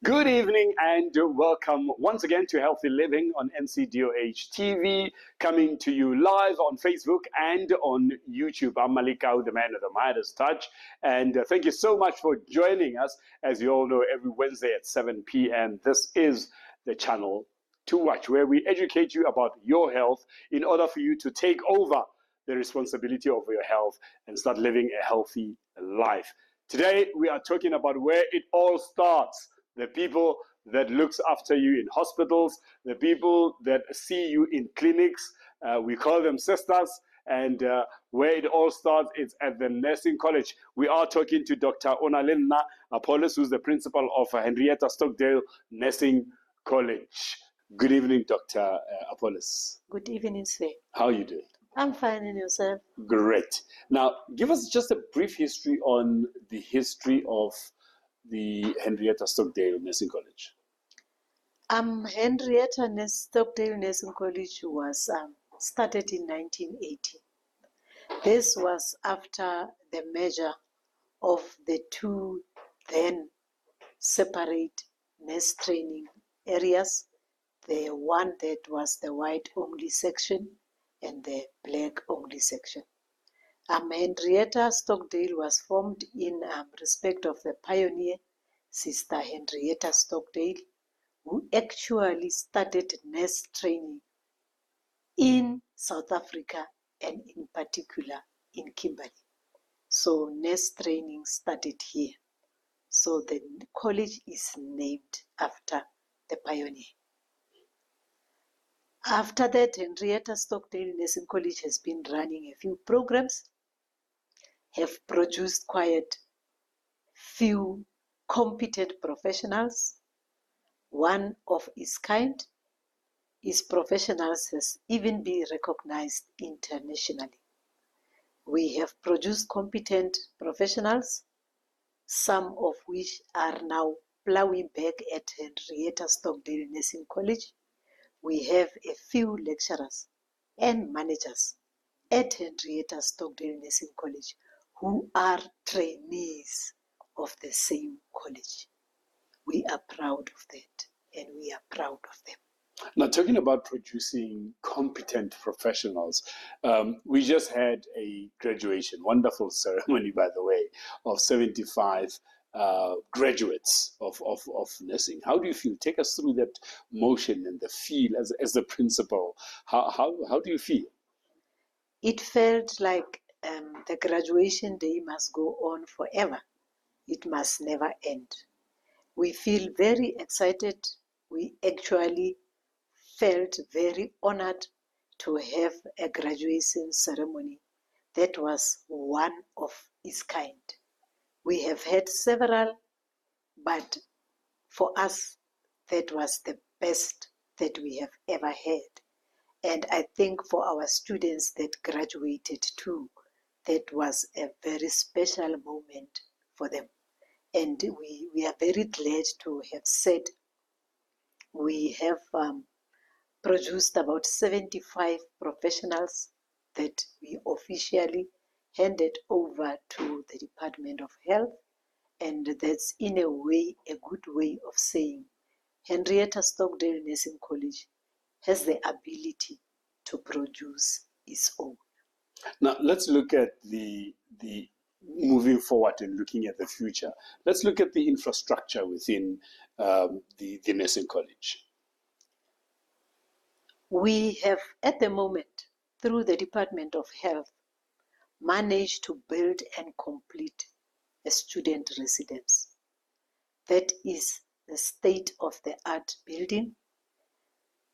Good evening and welcome once again to Healthy Living on Ncdohtv, coming to you live on Facebook and on YouTube. I'm Malikau, the man of the Midas touch, and thank you so much for joining us. As you all know, every Wednesday at 7 p.m. This is the channel to watch, where we educate you about your health in order for you to take over the responsibility of your health and start living a healthy life. Today, we are talking about where it all starts. The people that looks after you in hospitals, the people that see you in clinics, we call them sisters, and where it all starts is at the nursing college. We are talking to Dr. Onalenna Appolus, who's the principal of Henrietta Stockdale Nursing College. Good evening, Dr. Appolus. Good evening, sir. How are you doing? I'm fine, and yourself? Great. Now, give us just a brief history on the history of the Henrietta Stockdale Nursing College. Henrietta Stockdale Nursing College was started in 1980. This was after the merger of the two then separate nurse training areas, the one that was the white-only section and the black-only section. Henrietta Stockdale was formed in respect of the pioneer, Sister Henrietta Stockdale, who actually started nurse training in South Africa and in particular in Kimberley. So nurse training started here. So the college is named after the pioneer. After that, Henrietta Stockdale Nursing College has been running a few programs, have produced quite few competent professionals. One of its kind. Its professionals has even been recognized internationally. We have produced competent professionals, some of which are now plowing back at Henrietta Stockdale Nursing College. We have a few lecturers and managers at Henrietta Stockdale Nursing College who are trainees of the same college. We are proud of that, and we are proud of them. Now, talking about producing competent professionals, we just had a graduation, wonderful ceremony, by the way, of 75 graduates of nursing. How do you feel? Take us through that motion and the feel as the principal. How do you feel? It felt like the graduation day must go on forever. It must never end. We feel very excited. We actually felt very honored to have a graduation ceremony that was one of its kind. We have had several, but for us, that was the best that we have ever had. And I think for our students that graduated too, that was a very special moment for them. And we are very glad to have said we have produced about 75 professionals that we officially handed over to the Department of Health. And that's in a way, a good way of saying Henrietta Stockdale Nursing College has the ability to produce its own. Now, let's look at the moving forward and looking at the future. Let's look at the infrastructure within the nursing college. We have, at the moment, through the Department of Health, managed to build and complete a student residence. That is the state-of-the-art building.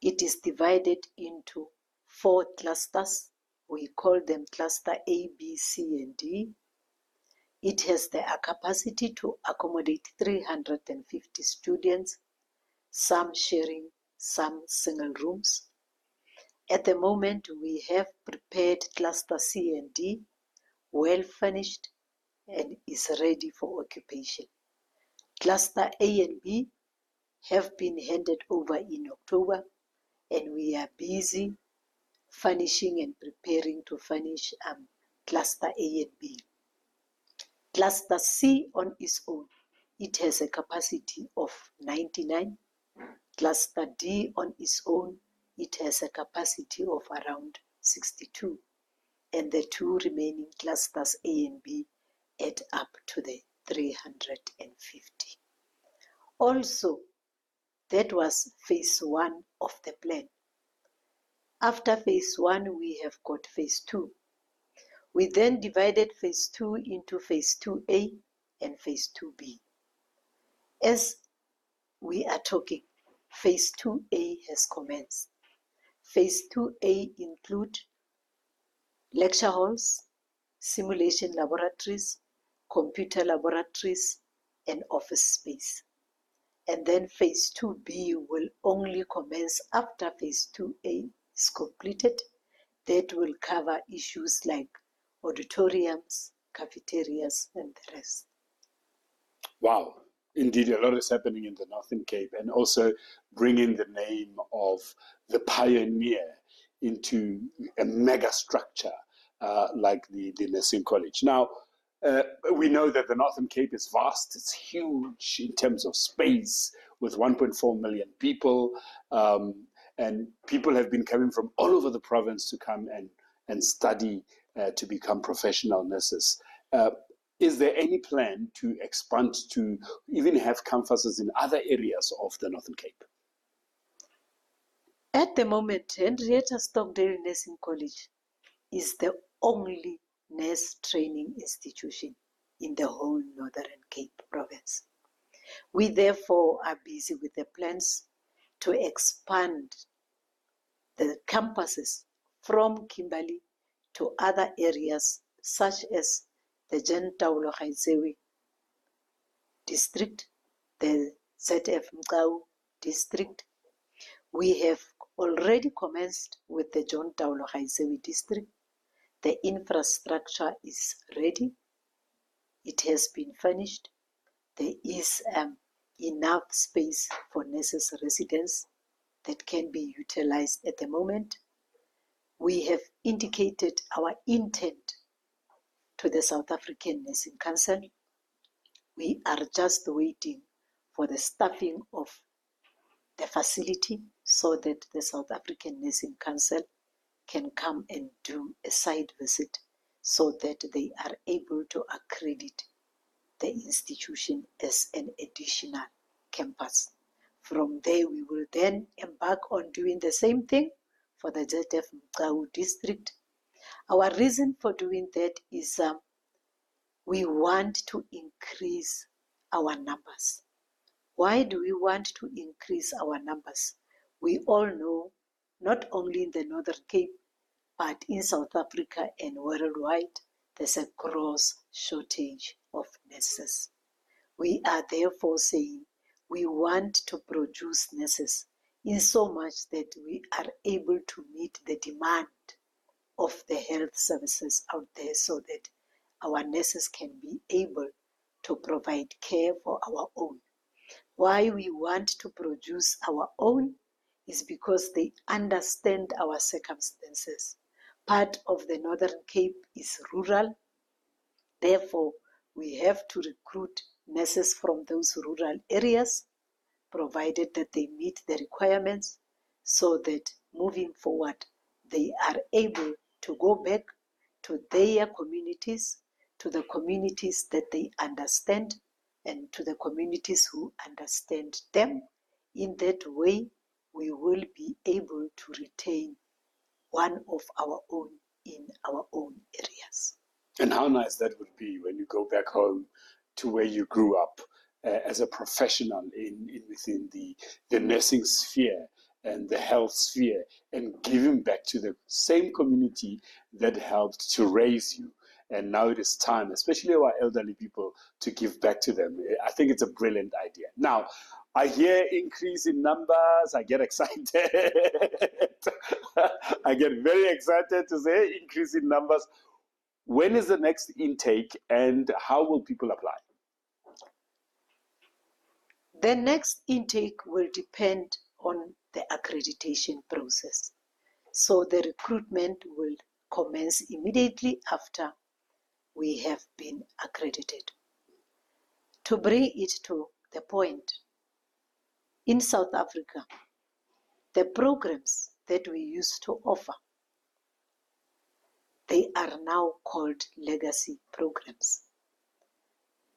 It is divided into 4 clusters. We call them cluster A, B, C, and D. It has the capacity to accommodate 350 students, some sharing some single rooms. At the moment, we have prepared cluster C and D, well furnished, and is ready for occupation. Cluster A and B have been handed over in October, and we are busy furnishing and preparing to furnish cluster A and B. Cluster C on its own it has a capacity of 99. Cluster D on its own, it has a capacity of around 62. And the two remaining clusters A and B add up to the 350. Also, that was phase 1 of the plan. After phase 1, we have got phase 2. We then divided phase 2 into phase 2A and phase 2B. As we are talking, phase 2A has commenced. Phase 2A include lecture halls, simulation laboratories, computer laboratories, and office space. And then phase 2B will only commence after phase 2A is completed. That will cover issues like auditoriums, cafeterias, and the rest. Wow, indeed, a lot is happening in the Northern Cape, and also bringing the name of the pioneer into a mega structure like the nursing college. Now, we know that the Northern Cape is vast, it's huge in terms of space, with 1.4 million people, and people have been coming from all over the province to come and study to become professional nurses. Is there any plan to expand to even have campuses in other areas of the Northern Cape? At the moment, Henrietta Stockdale Nursing College is the only nurse training institution in the whole Northern Cape province. We therefore are busy with the plans to expand the campuses from Kimberley to other areas such as the Ncdohtv district, the ZF Mqau district. We have already commenced with the Ncdohtv district. The infrastructure is ready. It has been furnished. There is enough space for nurses' residence that can be utilized at the moment. We have indicated our intent to the South African Nursing Council. We are just waiting for the staffing of the facility so that the South African Nursing Council can come and do a site visit so that they are able to accredit the institution as an additional campus. From there, we will then embark on doing the same thing for the ZF Mqau district. Our reason for doing that is we want to increase our numbers. Why do we want to increase our numbers? We all know, not only in the Northern Cape, but in South Africa and worldwide, there's a gross shortage of nurses. We are therefore saying we want to produce nurses in so much that we are able to meet the demand of the health services out there so that our nurses can be able to provide care for our own. Why we want to produce our own is because they understand our circumstances. Part of the Northern Cape is rural. Therefore, we have to recruit nurses from those rural areas, provided that they meet the requirements, so that moving forward, they are able to go back to their communities, to the communities that they understand, and to the communities who understand them. In that way, we will be able to retain one of our own in our own areas. And how nice that would be when you go back home to where you grew up as a professional within the nursing sphere and the health sphere, and giving back to the same community that helped to raise you. And now it is time, especially our elderly people, to give back to them. I think it's a brilliant idea. Now, I hear increase in numbers, I get excited. I get very excited to say increase in numbers. When is the next intake and how will people apply? The next intake will depend on the accreditation process. So the recruitment will commence immediately after we have been accredited. To bring it to the point, in South Africa, the programs that we used to offer, they are now called legacy programs.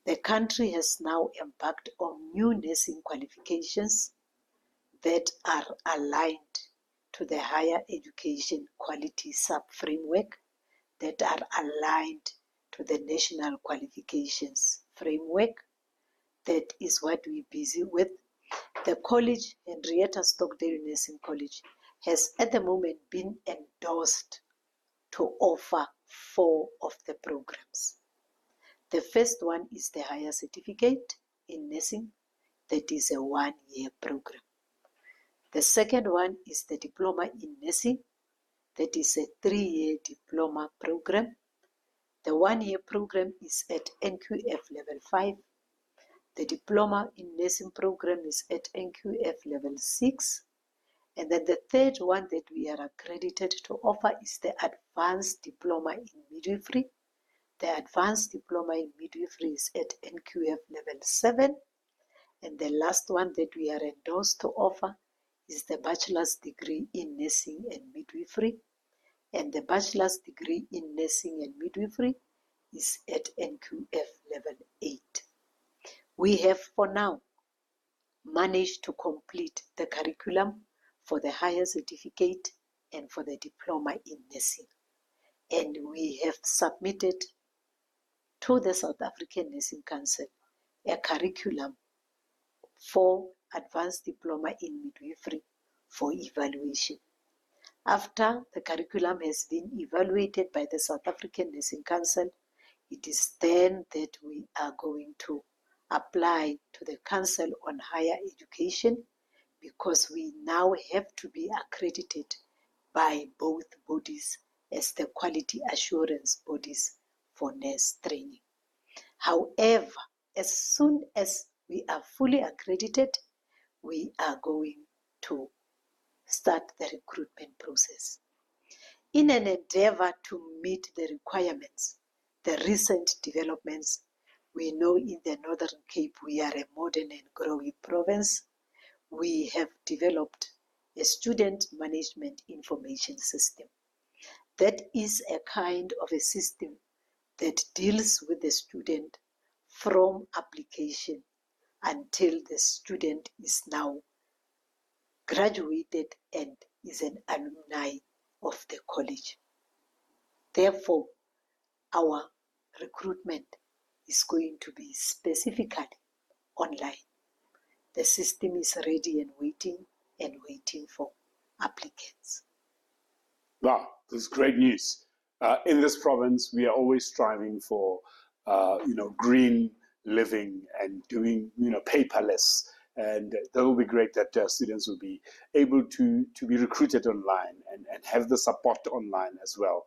The country has now embarked on new nursing qualifications that are aligned to the higher education quality sub-framework, that are aligned to the national qualifications framework. That is what we're busy with. The college, Henrietta Stockdale Nursing College, has at the moment been endorsed to offer 4 of the programs. The first one is the higher certificate in nursing, that is a 1-year program. The second one is the diploma in nursing, that is a 3-year diploma program. The 1-year program is at NQF level 5. The diploma in nursing program is at NQF level 6. And then the third one that we are accredited to offer is the advanced diploma in midwifery. The advanced diploma in midwifery is at NQF level 7. And the last one that we are endorsed to offer is the bachelor's degree in nursing and midwifery. And the bachelor's degree in nursing and midwifery is at NQF level 8. We have for now managed to complete the curriculum for the higher certificate and for the diploma in nursing. And we have submitted to the South African Nursing Council a curriculum for advanced diploma in midwifery for evaluation. After the curriculum has been evaluated by the South African Nursing Council, it is then that we are going to apply to the Council on Higher Education, because we now have to be accredited by both bodies as the quality assurance bodies for nurse training. However, as soon as we are fully accredited, we are going to start the recruitment process. In an endeavor to meet the requirements, the recent developments, we know in the Northern Cape we are a modern and growing province. We have developed a student management information system. That is a kind of a system that deals with the student from application until the student is now graduated and is an alumni of the college. Therefore, our recruitment is going to be specifically online. The system is ready and waiting for applicants. Wow, this is great news. In this province, we are always striving for, green living and doing, paperless. And that will be great that students will be able to be recruited online and have the support online as well.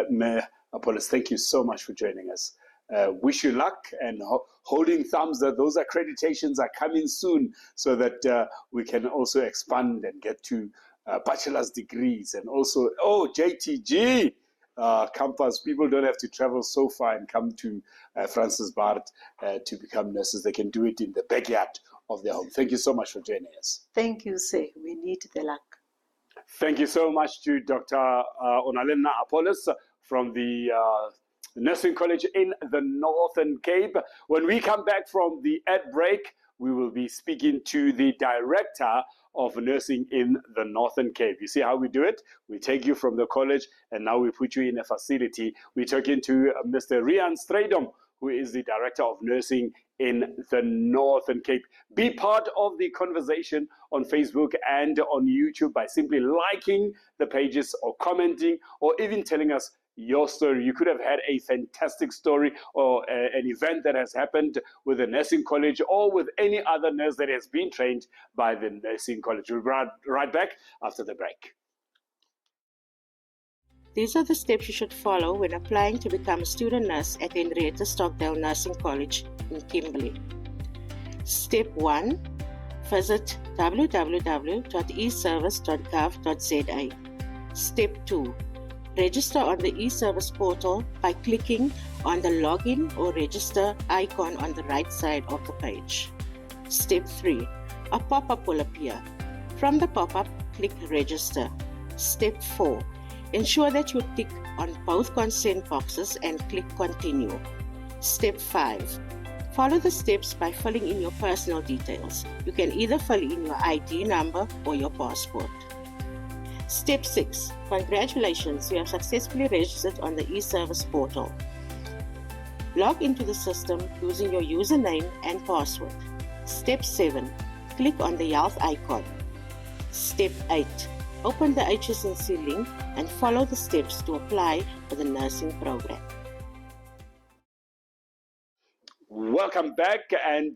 Mayor Appolus, thank you so much for joining us. Wish you luck and holding thumbs that those accreditations are coming soon so that we can also expand and get to bachelor's degrees and also, JTG campus. People don't have to travel so far and come to Francis Bart to become nurses. They can do it in the backyard of their home. Thank you so much for joining us. Thank you, sir. We need the luck. Thank you so much to Dr. Onalenna Appolus from the Nursing College in the Northern Cape. When we come back from the ad break, we will be speaking to the Director of Nursing in the Northern Cape. You see how we do it? We take you from the college and now we put you in a facility. We're talking to Mr. Riaan Strydom, who is the Director of Nursing in the Northern Cape. Be part of the conversation on Facebook and on YouTube by simply liking the pages or commenting or even telling us your story. You could have had a fantastic story or an event that has happened with the nursing college or with any other nurse that has been trained by the nursing college. We'll be right back after the break. These are the steps you should follow when applying to become a student nurse at the Henrietta Stockdale Nursing College in Kimberley. Step 1. Visit www.eservice.gov.za. Step 2. Register on the eService portal by clicking on the login or register icon on the right side of the page. Step 3. A pop-up will appear. From the pop-up, click Register. Step 4. Ensure that you tick on both consent boxes and click Continue. Step 5. Follow the steps by filling in your personal details. You can either fill in your ID number or your passport. Step 6. Congratulations, you have successfully registered on the e-service portal. Log into the system using your username and password. Step 7. Click on the health icon. Step 8. Open the HSNC link and follow the steps to apply for the nursing program. Welcome back, and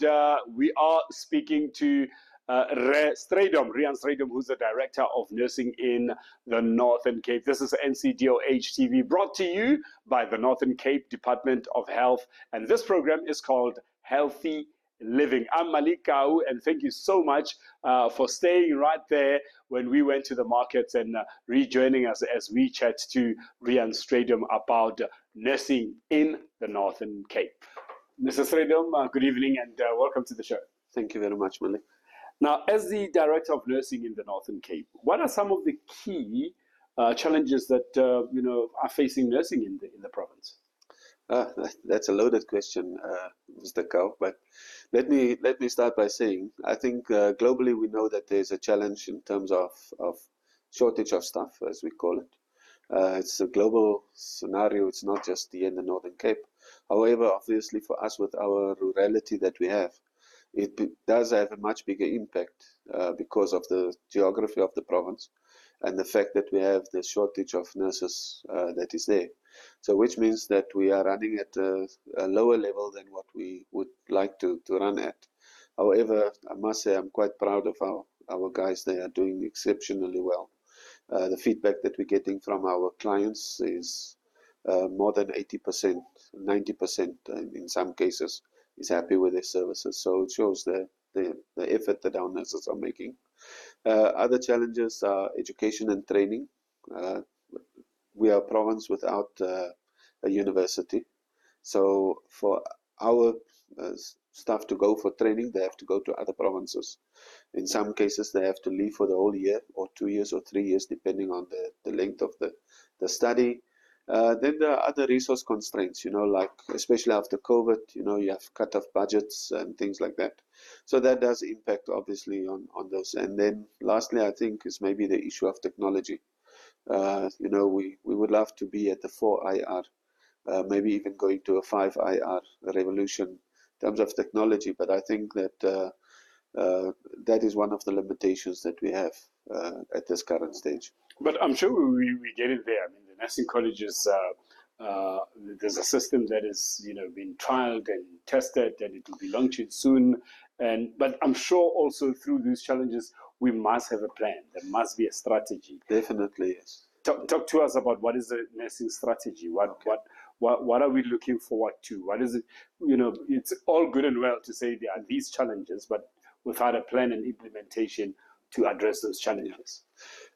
we are speaking to Riaan Strydom, who's the Director of Nursing in the Northern Cape. This is Ncdohtv, brought to you by the Northern Cape Department of Health, and this program is called Healthy Living. I'm Malikau, and thank you so much for staying right there when we went to the markets and rejoining us as we chat to Riaan Strydom about nursing in the Northern Cape. Mr. Strydom, good evening and welcome to the show. Thank you very much, Malik. Now, as the Director of Nursing in the Northern Cape, what are some of the key challenges that are facing nursing in the province? That's a loaded question, Mr. Cow. But let me start by saying I think globally we know that there's a challenge in terms of shortage of staff, as we call it. It's a global scenario. It's not just here in the Northern Cape. However, obviously for us with our rurality that we have, it does have a much bigger impact because of the geography of the province and the fact that we have the shortage of nurses that is there. So which means that we are running at a lower level than what we would like to run at. However, I must say I'm quite proud of our guys. They are doing exceptionally well. The feedback that we're getting from our clients is more than 80%, 90% in some cases is happy with their services. So it shows the effort that our nurses are making. Other challenges are education and training. We are a province without a university. So for our staff to go for training, they have to go to other provinces. In some cases, they have to leave for the whole year or 2 years or 3 years, depending on the length of the study. Then there are other resource constraints, like especially after COVID, you have cut-off budgets and things like that. So that does impact obviously on those. And then lastly, I think is maybe the issue of technology. We would love to be at the 4 IR, maybe even going to a 5 IR revolution in terms of technology. But I think that that is one of the limitations that we have at this current stage. But I'm sure we get it there. I mean, the nursing colleges, there's a system that is, being trialed and tested, and it will be launched soon. But I'm sure also through these challenges, we must have a plan. There must be a strategy. Definitely, yes. Talk to us about what is the nursing strategy. What are we looking forward to? What is it? It's all good and well to say there are these challenges, but without a plan and implementation to address those challenges.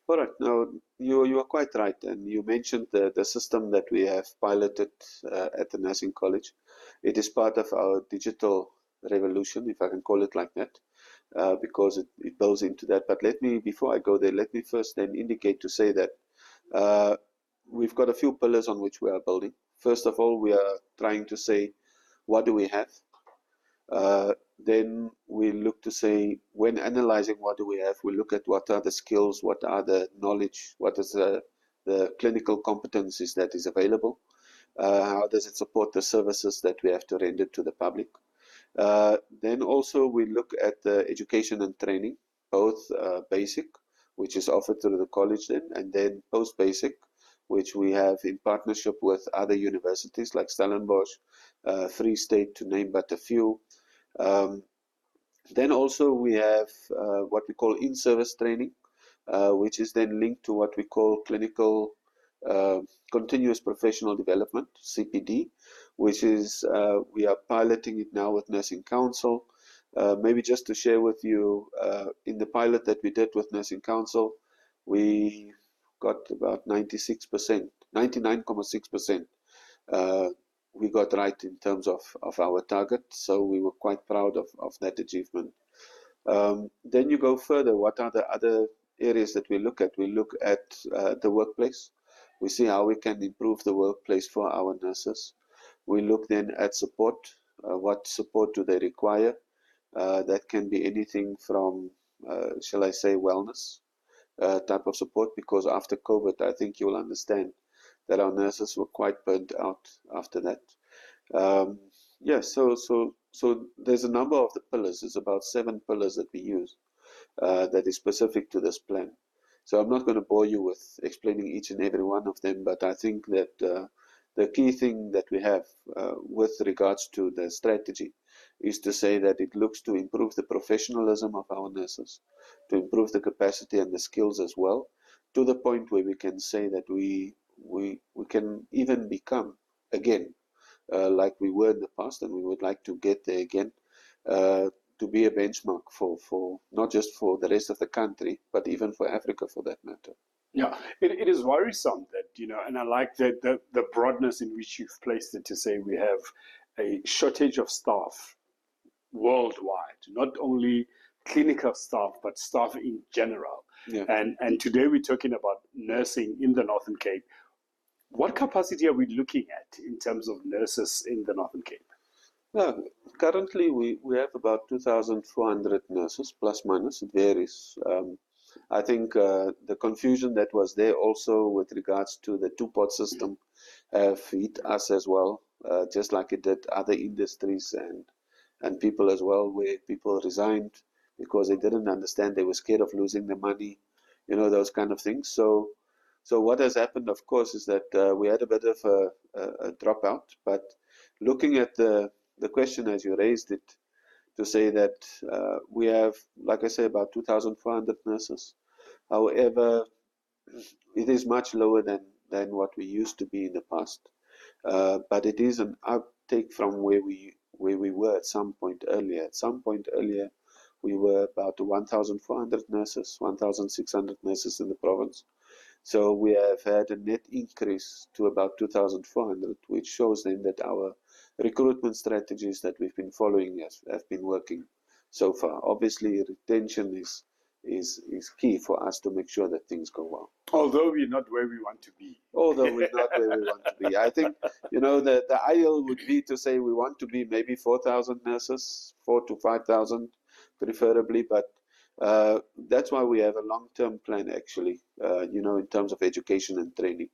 All right. Now, you are quite right. And you mentioned the system that we have piloted at the nursing college. It is part of our digital revolution, if I can call it like that, because it goes into that. But before I go there, let me first then indicate to say that we've got a few pillars on which we are building. First of all, we are trying to say, what do we have? Then we look to say, when analyzing what do we have, we look at what are the skills, what are the knowledge, what is the clinical competencies that is available, how does it support the services that we have to render to the public. Then also we look at the education and training, both basic, which is offered through the college then, and then post-basic, which we have in partnership with other universities like Stellenbosch, Free State, to name but a few. Then also we have what we call in-service training, which is then linked to what we call clinical continuous professional development, CPD, which is we are piloting it now with Nursing Council. Maybe just to share with you, in the pilot that we did with Nursing Council, we got about 96%, 99.6% we got right in terms of our target, so we were quite proud of that achievement. Then you go further. What are the other areas that we look at? We look at the workplace. We see how we can improve the workplace for our nurses. We look then at support. What support do they require? That can be anything from, shall I say, wellness type of support, because after COVID, I think you'll understand that our nurses were quite burnt out after that. Yeah, so there's a number of the pillars. There's about 7 pillars that we use that is specific to this plan. So I'm not going to bore you with explaining each and every one of them, but I think that the key thing that we have with regards to the strategy is to say that it looks to improve the professionalism of our nurses, to improve the capacity and the skills as well, to the point where we can say that we can even become, again, like we were in the past, and we would like to get there again, to be a benchmark for not just for the rest of the country, but even for Africa for that matter. Yeah, it is worrisome that, and I like that the broadness in which you've placed it, to say we have a shortage of staff worldwide, not only clinical staff, but staff in general. Yeah. And today we're talking about nursing in the Northern Cape. What capacity are we looking at in terms of nurses in the Northern Cape? Well, currently we have about 2,400 nurses, plus minus, it varies. I think the confusion that was there also with regards to the two-pot system have hit us as well, just like it did other industries and people as well, where people resigned because they didn't understand, they were scared of losing the money, those kind of things. So what has happened, of course, is that we had a bit of a dropout, but looking at the question as you raised it, to say that we have, like I say, about 2,400 nurses. However, it is much lower than what we used to be in the past. But it is an uptake from where we were at some point earlier. At some point earlier, we were about 1,400 nurses, 1,600 nurses in the province. So we have had a net increase to about 2,400, which shows then that our recruitment strategies that we've been following have been working so far. Obviously, retention is key for us to make sure that things go well. Although we're not where we want to be. Although we're not where we want to be. I think, the ideal would be to say we want to be maybe 4,000 nurses, 4,000 to 5,000 preferably, but that's why we have a long-term plan, actually, in terms of education and training,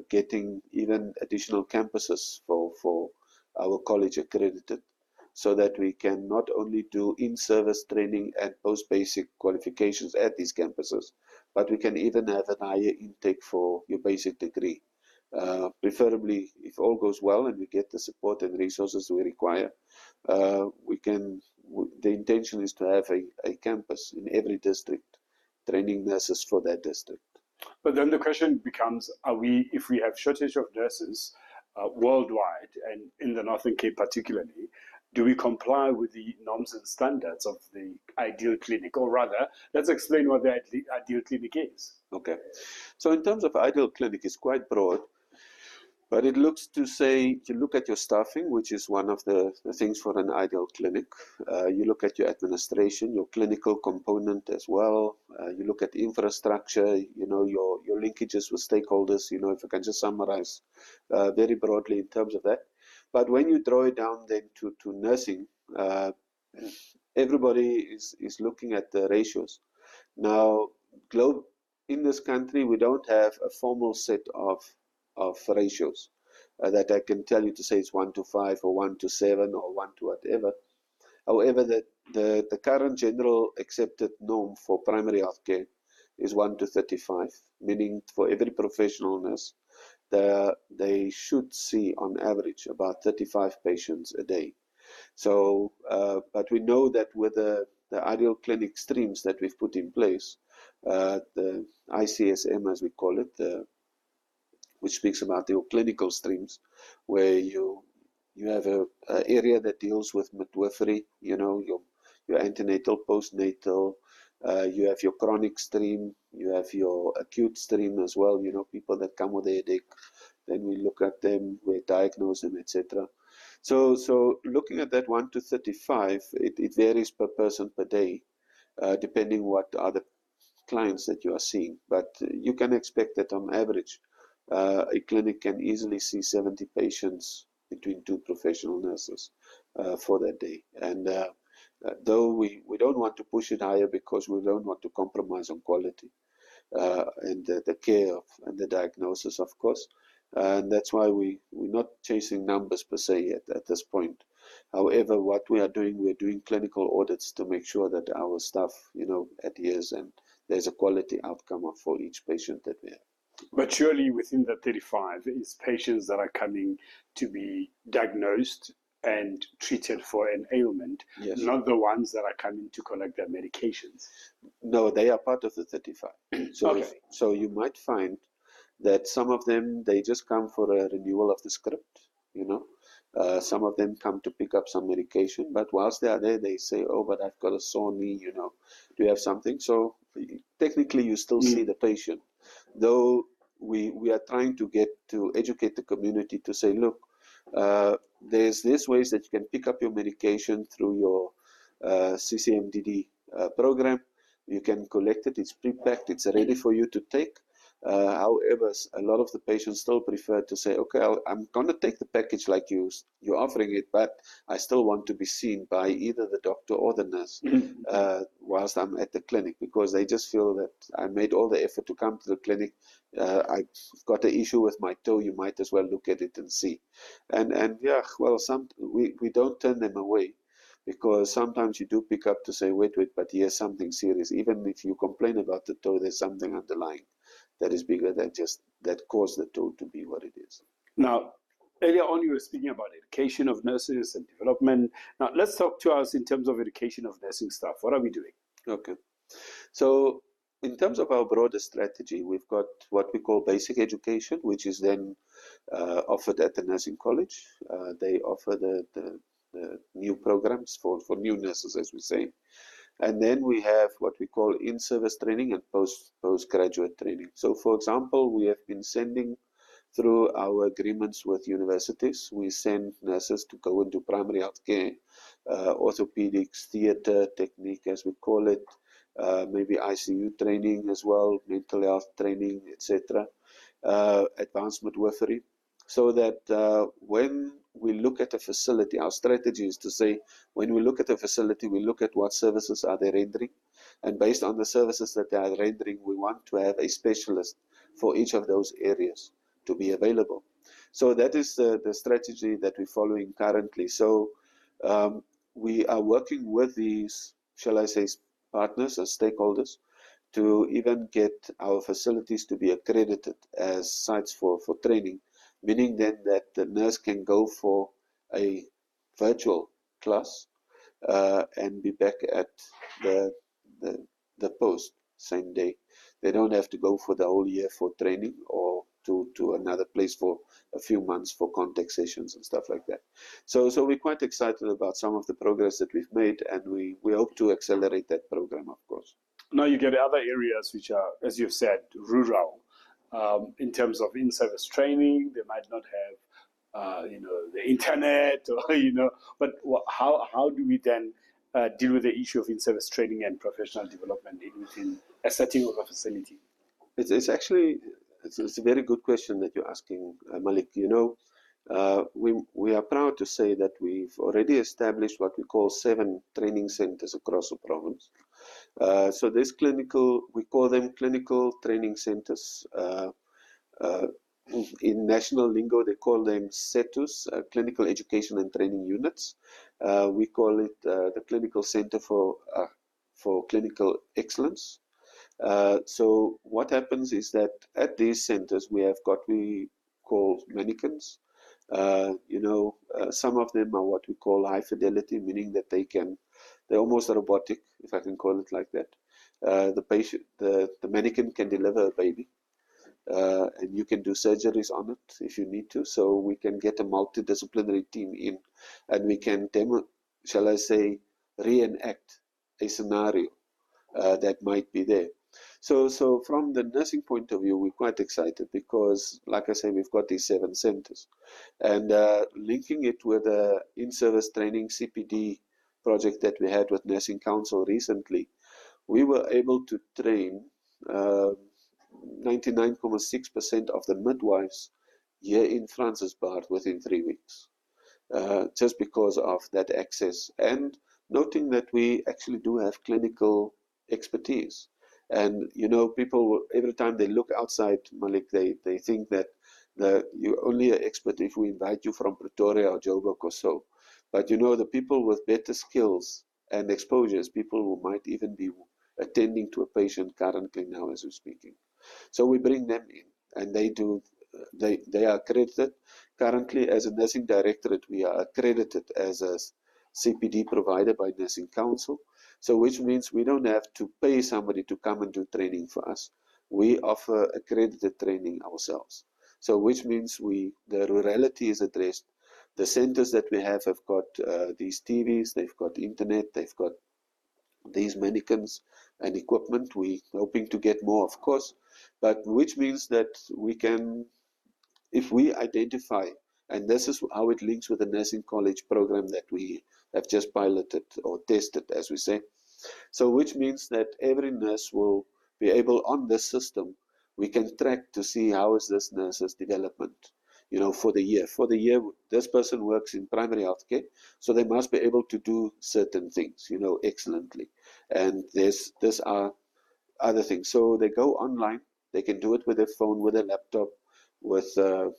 getting even additional campuses for our college accredited, so that we can not only do in-service training and post-basic qualifications at these campuses, but we can even have an higher intake for your basic degree. Preferably, if all goes well and we get the support and resources we require, the intention is to have a campus in every district, training nurses for that district. But then the question becomes, if we have shortage of nurses worldwide, and in the Northern Cape particularly, do we comply with the norms and standards of the ideal clinic? Or rather, let's explain what the ideal clinic is. Okay. So in terms of ideal clinic, it's quite broad. But it looks to say, you look at your staffing, which is one of the things for an ideal clinic. You look at your administration, your clinical component as well. You look at infrastructure, your linkages with stakeholders, if I can just summarize very broadly in terms of that. But when you draw it down then to nursing, everybody is looking at the ratios. Now, in this country, we don't have a formal set of ratios that I can tell you to say it's 1:5 or 1:7 or 1 to whatever. However, the current general accepted norm for primary healthcare is 1:35, meaning for every professional nurse, they should see on average about 35 patients a day. So, but we know that with the ideal clinic streams that we've put in place, the ICSM as we call it, which speaks about your clinical streams, where you have a area that deals with midwifery, your antenatal, postnatal, you have your chronic stream, you have your acute stream as well, people that come with a headache, then we look at them, we diagnose them, etc. So looking at that 1 to 35, it varies per person per day, depending what are the clients that you are seeing. But you can expect that on average, a clinic can easily see 70 patients between 2 professional nurses for that day. And though we don't want to push it higher because we don't want to compromise on quality and the care and the diagnosis, of course. And that's why we're not chasing numbers per se at this point. However, what we're doing clinical audits to make sure that our staff, adheres and there's a quality outcome for each patient that we have. But surely within the 35 is patients that are coming to be diagnosed and treated for an ailment, yes. Not the ones that are coming to collect their medications. No, they are part of the 35. So, okay. So you might find that some of them, they just come for a renewal of the script, some of them come to pick up some medication, but whilst they are there, they say, oh, but I've got a sore knee, do you have something? So technically you still see the patient, though we are trying to educate the community to say, look, there's ways that you can pick up your medication through your CCMDD program. You can collect it, it's pre-packed, it's ready for you to take. However, a lot of the patients still prefer to say, okay, I'm going to take the package like you're offering it, but I still want to be seen by either the doctor or the nurse whilst I'm at the clinic, because they just feel that I made all the effort to come to the clinic. I've got an issue with my toe, you might as well look at it and see. And yeah, well, we don't turn them away, because sometimes you do pick up to say, wait, but here's something serious. Even if you complain about the toe, there's something underlying that is bigger than just that caused the toe to be what it is. Now, earlier on you were speaking about education of nurses and development. Now, let's talk to us in terms of education of nursing staff. What are we doing? Okay. So in terms of our broader strategy, we've got what we call basic education, which is then offered at the nursing college. They offer the new programs for new nurses, as we say. And then we have what we call in-service training and postgraduate training. So, for example, we have been sending through our agreements with universities, we send nurses to go into primary health care, orthopedics, theatre, technique, as we call it, maybe ICU training as well, mental health training, etc., advanced midwifery. So that when we look at a facility, our strategy is to say, when we look at a facility, we look at what services are they rendering. And based on the services that they are rendering, we want to have a specialist for each of those areas to be available. So that is the strategy that we're following currently. So we are working with these, shall I say, partners as stakeholders to even get our facilities to be accredited as sites for training, meaning then that the nurse can go for a virtual class and be back at the post same day. They don't have to go for the whole year for training or to another place for a few months for contact sessions and stuff like that. So we're quite excited about some of the progress that we've made, and we hope to accelerate that program, of course. Now you get other areas which are, as you've said, rural. In terms of in-service training, they might not have, the internet, or but how do we then deal with the issue of in-service training and professional development within a setting of a facility? It's actually a very good question that you're asking, Malik. We are proud to say that we've already established what we call 7 training centers across the province. So there's we call them clinical training centers. In national lingo, they call them CETUs, clinical education and training units. We call it the clinical center for clinical excellence. So what happens is that at these centers, we have got we call mannequins. Some of them are what we call high fidelity, meaning that they're almost robotic, if I can call it like that. The mannequin can deliver a baby, and you can do surgeries on it if you need to. So we can get a multidisciplinary team in, and we can reenact a scenario that might be there. So from the nursing point of view, we're quite excited because, like I say, we've got these 7 centers. And linking it with a in-service training CPD project that we had with Nursing Council recently, we were able to train 99.6% of the midwives here in Francisbaard within 3 weeks, just because of that access. And noting that we actually do have clinical expertise. And, you know, people, every time they look outside, Malik, they think that you're only an expert if we invite you from Pretoria or Joburg or so. But, you know, the people with better skills and exposures, people who might even be attending to a patient currently now as we're speaking. So we bring them in, and they are accredited. Currently, as a nursing directorate, we are accredited as a CPD provider by Nursing Council. So which means we don't have to pay somebody to come and do training for us. We offer accredited training ourselves. So which means the rurality is addressed. The centers that we have got these TVs, they've got internet, they've got these mannequins and equipment. We're hoping to get more, of course, but which means that we can, if we identify, and this is how it links with the nursing college program that we have just piloted or tested, as we say. So which means that every nurse will be able, on this system, we can track to see how is this nurse's development, you know, for the year. For the year, this person works in primary healthcare, so they must be able to do certain things, you know, excellently. And there's are other things. So they go online, they can do it with their phone, with a laptop, with the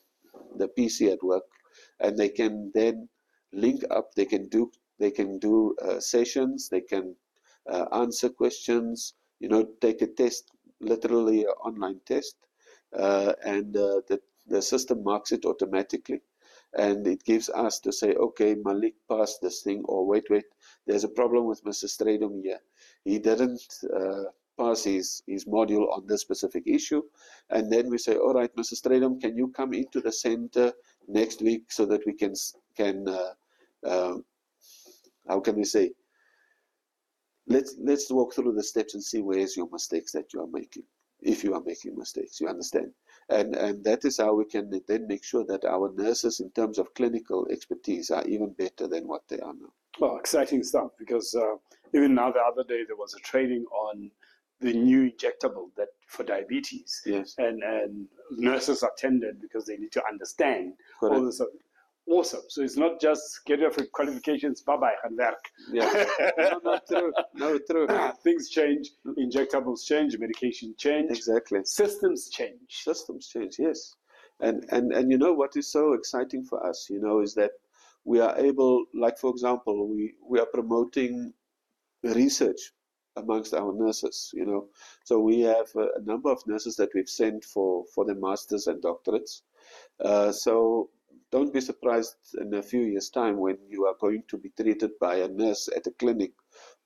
PC at work, and they can then link up. They can do sessions. They can answer questions. You know, take a test, literally an online test, and the system marks it automatically, and it gives us to say, okay, Malik passed this thing, or wait, there's a problem with Mr. Strydom here. He didn't pass his module on this specific issue. And then we say, all right, Mr. Strydom, can you come into the center next week so that we can how can we say, let's walk through the steps and see where's your mistakes that you are making, if you are making mistakes, you understand. And that is how we can then make sure that our nurses, in terms of clinical expertise, are even better than what they are now. Well, exciting stuff, because even now, the other day, there was a training on the new injectable that for diabetes. Yes. And nurses attended because they need to understand all this. Awesome. So it's not just get your qualifications, bye-bye, and work. Yeah. No, true. No, true. Things change, injectables change, medication change. Exactly. Systems change. Systems change, yes. And you know what is so exciting for us, you know, is that we are able, like for example, we are promoting research amongst our nurses, you know. So we have a number of nurses that we've sent for their masters and doctorates. So don't be surprised in a few years' time when you are going to be treated by a nurse at a clinic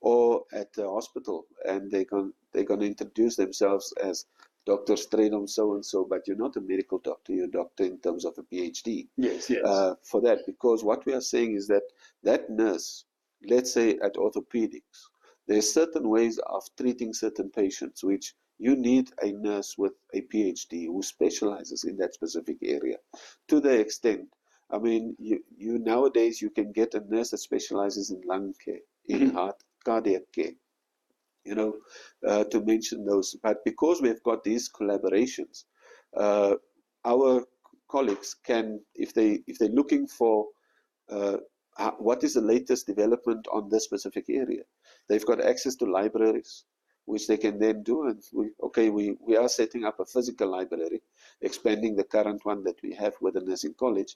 or at a hospital, and they're going to introduce themselves as Dr. Strydom so-and-so, but you're not a medical doctor, you're a doctor in terms of a PhD. Yes. For that, because what we are saying is that nurse, let's say at orthopedics, there's certain ways of treating certain patients which you need a nurse with a PhD who specializes in that specific area. To the extent, I mean, you nowadays you can get a nurse that specializes in lung care, in heart, cardiac care, you know, to mention those. But because we've got these collaborations, our colleagues can, if they're looking for what is the latest development on this specific area, they've got access to libraries, which they can then do. And we are setting up a physical library, expanding the current one that we have with the nursing college.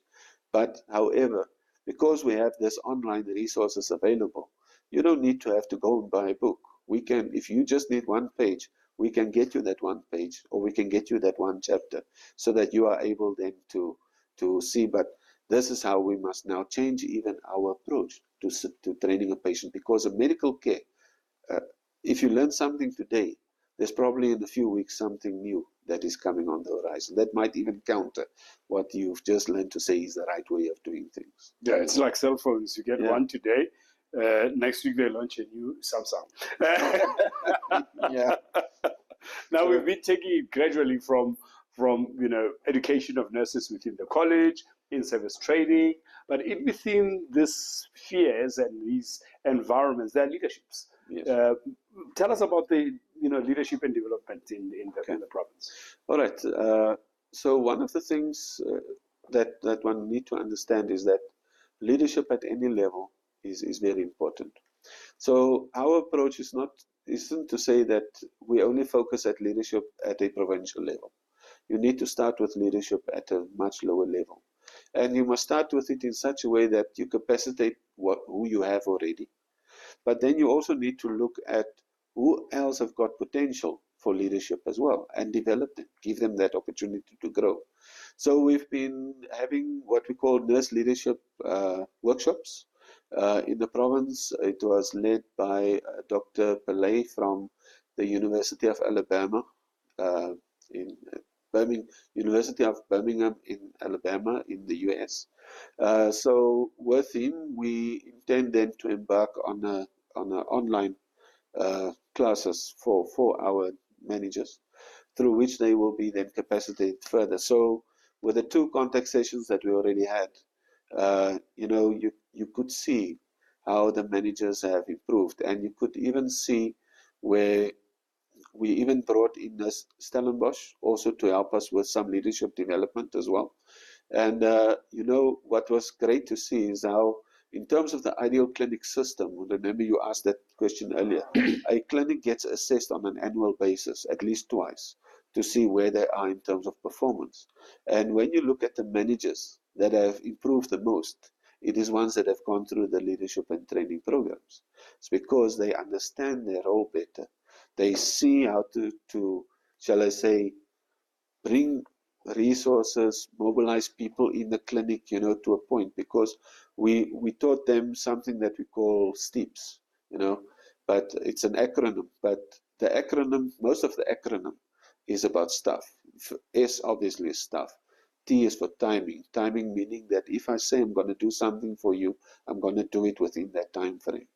But however, because we have this online resources available, you don't need to have to go and buy a book. We can, if you just need one page, we can get you that one page, or we can get you that one chapter, so that you are able then to see. But this is how we must now change even our approach to training a patient, because of medical care. If you learn something today, there's probably in a few weeks something new that is coming on the horizon that might even counter what you've just learned to say is the right way of doing things. Yeah, it's like cell phones. You get one today, next week they launch a new Samsung. Yeah. Now we've been taking it gradually from education of nurses within the college, in-service training, but in within these spheres and these environments, there are leaderships. Yes. Tell us about the leadership and development in the province. All right. So one of the things that one need to understand is that leadership at any level is very important. So our approach isn't to say that we only focus at leadership at a provincial level. You need to start with leadership at a much lower level. And you must start with it in such a way that you capacitate who you have already. But then you also need to look at who else have got potential for leadership as well and develop them, give them that opportunity to grow. So we've been having what we call nurse leadership workshops. In the province, it was led by Dr. Pillay from the University of Alabama in University of Birmingham in Alabama in the US. So with him, we intend then to embark on an online classes for our managers, through which they will be then capacitated further. So with the 2 contact sessions that we already had, you could see how the managers have improved, and you could even see where we even brought in Stellenbosch also to help us with some leadership development as well. And what was great to see is how, in terms of the ideal clinic system, remember you asked that question earlier, a clinic gets assessed on an annual basis, at least twice, to see where they are in terms of performance. And when you look at the managers that have improved the most, it is ones that have gone through the leadership and training programs. It's because they understand their role better. They see how to shall I say, bring resources, mobilize people in the clinic, to a point, because we taught them something that we call STEEPS, but it's an acronym. But the acronym, most of the acronym is about stuff. S obviously is stuff. T is for timing. Timing meaning that if I say I'm going to do something for you, I'm going to do it within that time frame.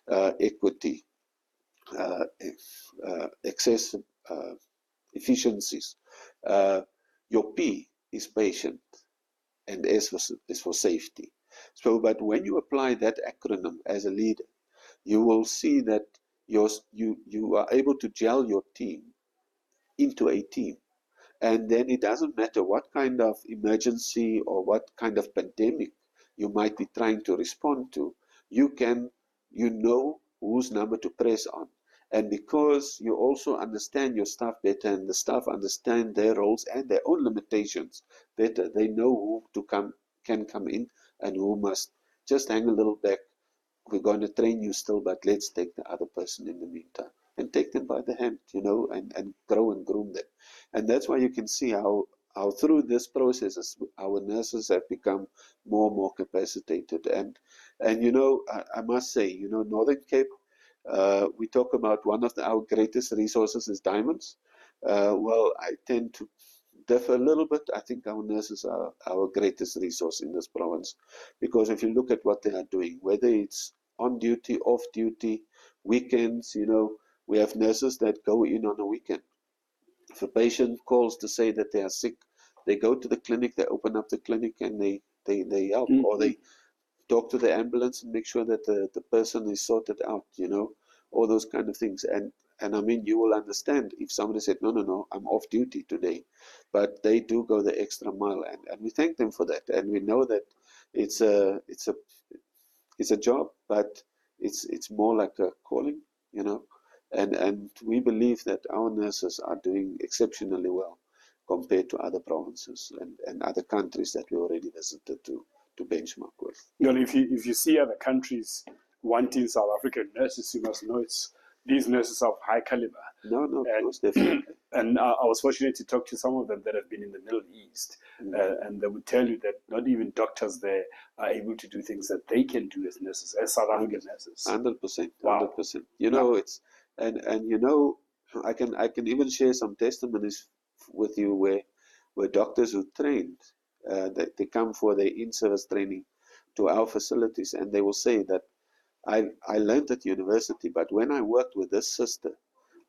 Equity, excess efficiencies. Your P is patient, and S is for safety. So, but when you apply that acronym as a leader, you will see that you are able to gel your team into a team. And then it doesn't matter what kind of emergency or what kind of pandemic you might be trying to respond to, you know whose number to press on. And because you also understand your staff better, and the staff understand their roles and their own limitations better, they know who can come in and who must just hang a little back. We're going to train you still, but let's take the other person in the meantime and take them by the hand, and grow and groom them. And that's why you can see how through this process our nurses have become more and more capacitated. And I must say, Northern Cape, we talk about one of our greatest resources is diamonds. Well, I tend to differ a little bit. I think our nurses are our greatest resource in this province, because if you look at what they are doing, whether it's on duty, off duty, weekends, we have nurses that go in on a weekend. If a patient calls to say that they are sick, they go to the clinic, they open up the clinic, and they help, or they talk to the ambulance and make sure that the person is sorted out, all those kind of things. And I mean, you will understand if somebody said, no, I'm off duty today, but they do go the extra mile, and we thank them for that. And we know that it's a job, but it's more like a calling, and we believe that our nurses are doing exceptionally well compared to other provinces and other countries that we already visited to benchmark with. If you see other countries wanting South African nurses, you must know these nurses are of high caliber. No, of course, definitely. And I was fortunate to talk to some of them that have been in the Middle East, and they would tell you that not even doctors there are able to do things that they can do as nurses, as South African nurses. 100%, Wow. 100%. It's I can even share some testimonies with you where doctors who trained, they come for their in-service training to our facilities, and they will say that I learned at university, but when I worked with this sister,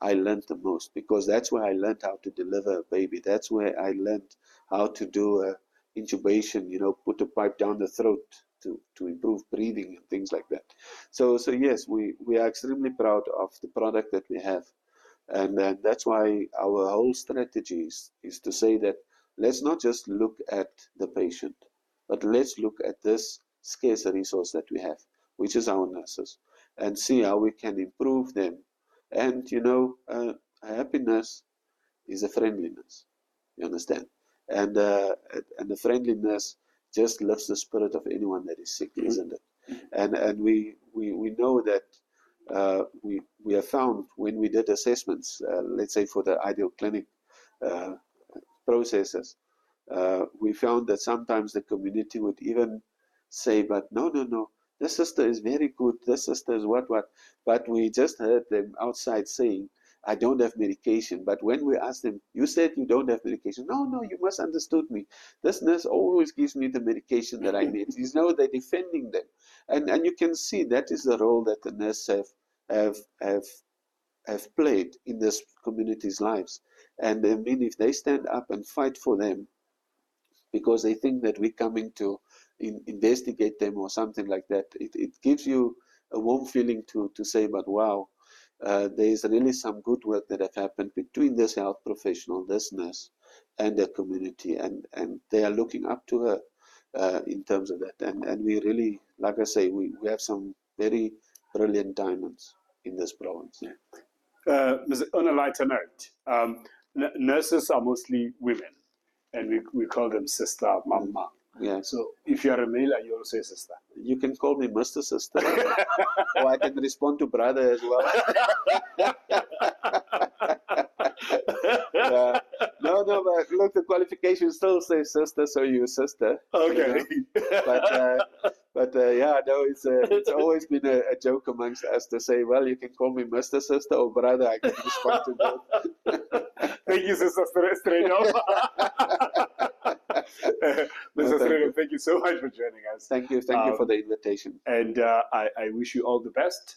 I learned the most, because that's where I learned how to deliver a baby. That's where I learned how to do a intubation, put a pipe down the throat to improve breathing and things like that. So yes, we are extremely proud of the product that we have. And that's why our whole strategy is to say that let's not just look at the patient, but let's look at this scarce resource that we have, which is our nurses, and see how we can improve them. And happiness is a friendliness, you understand? And the friendliness just lifts the spirit of anyone that is sick, isn't it? And we know that we have found when we did assessments, let's say for the ideal clinic processes, we found that sometimes the community would even say, but no, this sister is very good, this sister is what. But we just heard them outside saying, I don't have medication. But when we asked them, you said you don't have medication. No, you must understood me. This nurse always gives me the medication that I need. They're defending them. And you can see that is the role that the nurses have played in this community's lives. And I mean, if they stand up and fight for them, because they think that we're coming to investigate them or something like that, it gives you a warm feeling to say, but wow, there's really some good work that have happened between this health professional, this nurse, and the community, and they are looking up to her in terms of that. And we really, like I say, we have some very brilliant diamonds in this province. On a lighter note, nurses are mostly women, and we call them sister, mama. Yeah. So if you are a male, you also a sister. You can call me Mr. Sister, or I can respond to brother as well. No, but look, the qualification still says sister, so you're sister. Okay. But it's always been a joke amongst us to say, well, you can call me Mr. Sister or brother. I can respond to both. Thank you, Sister Strydom. Mr. Strydom, thank you so much for joining us. Thank you for the invitation. And I wish you all the best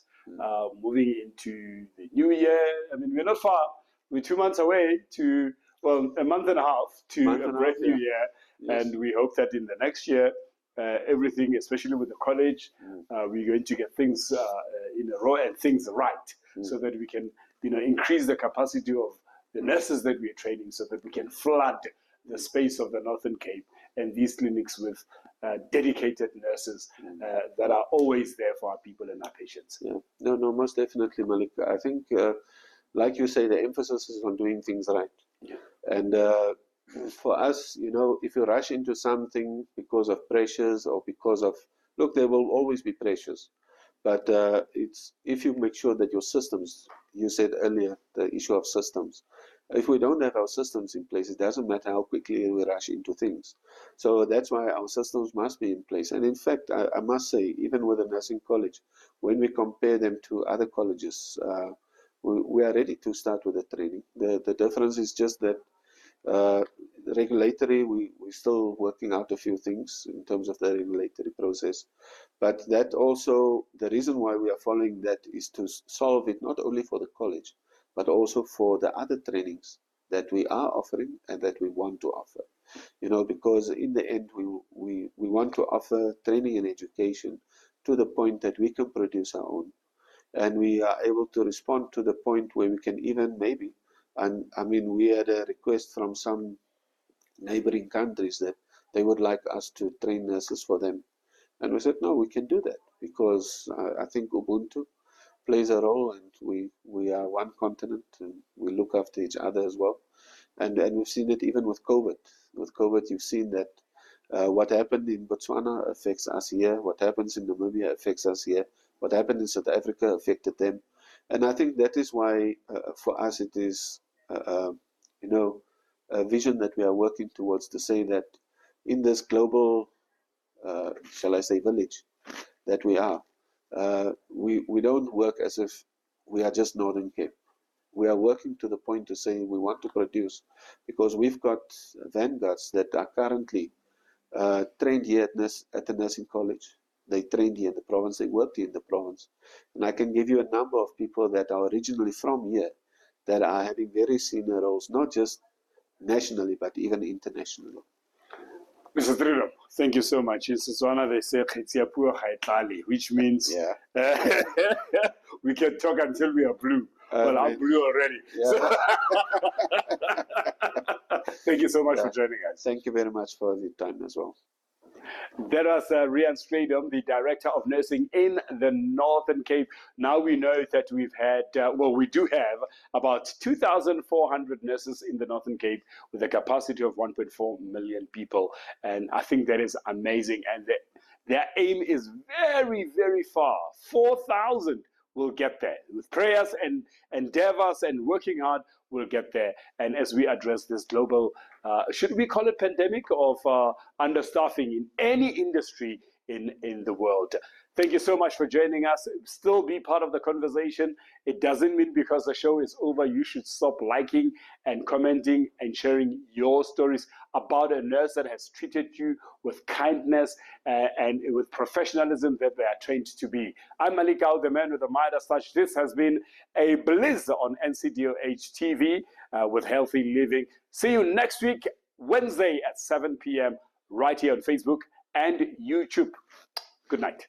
moving into the new year. I mean, we're not far. We're 2 months away to, well, a month and a half to a brand new year. Yes. And we hope that in the next year, everything, especially with the college, we're going to get things in a row and things right, so that we can, increase the capacity of the nurses that we're training, so that we can flood the space of the Northern Cape and these clinics with dedicated nurses that are always there for our people and our patients. Yeah. No, most definitely, Malik. I think, like you say, the emphasis is on doing things right. Yeah. And for us, if you rush into something because of pressures or because of, look, there will always be pressures. But it's if you make sure that your systems, you said earlier, the issue of systems. If we don't have our systems in place, it doesn't matter how quickly we rush into things. So that's why our systems must be in place. And in fact, I must say, even with the nursing college, when we compare them to other colleges, we are ready to start with the training. The difference is just that regulatory, we're still working out a few things in terms of the regulatory process. But that also, the reason why we are following that is to solve it not only for the college, but also for the other trainings that we are offering and that we want to offer. Because in the end, we want to offer training and education to the point that we can produce our own. And we are able to respond to the point where we can even maybe, and I mean, we had a request from some neighboring countries that they would like us to train nurses for them. And we said, no, we can do that, because I think Ubuntu plays a role, and we are one continent, and we look after each other as well. And we've seen it even with COVID. With COVID, you've seen that what happened in Botswana affects us here. What happens in Namibia affects us here. What happened in South Africa affected them. And I think that is why, for us, it is, a vision that we are working towards, to say that in this global, shall I say, village that we are, we don't work as if we are just Northern Cape. We are working to the point to say we want to produce, because we've got vanguards that are currently trained here at the nursing college. They trained here in the province, they worked here in the province. And I can give you a number of people that are originally from here that are having very senior roles, not just nationally, but even internationally. Mr. Strydom, thank you so much. In Setswana, they say, which means we can talk until we are blue. Well, I'm blue already. Yeah. So thank you so much for joining us. Thank you very much for the time as well. That was Riaan Strydom, the Director of Nursing in the Northern Cape. Now we know that we've had, we do have about 2,400 nurses in the Northern Cape with a capacity of 1.4 million people. And I think that is amazing. And their aim is very, very far. 4,000 will get there. With prayers and endeavors and working hard, we'll get there. And as we address this global, should we call it pandemic of understaffing in any industry in the world. Thank you so much for joining us. Still be part of the conversation. It doesn't mean because the show is over, you should stop liking and commenting and sharing your stories about a nurse that has treated you with kindness and with professionalism that they are trained to be. I'm Malikau, the man with the Midas touch. This has been a bliss on Ncdohtv with Healthy Living. See you next week, Wednesday at 7 p.m. right here on Facebook and YouTube. Good night.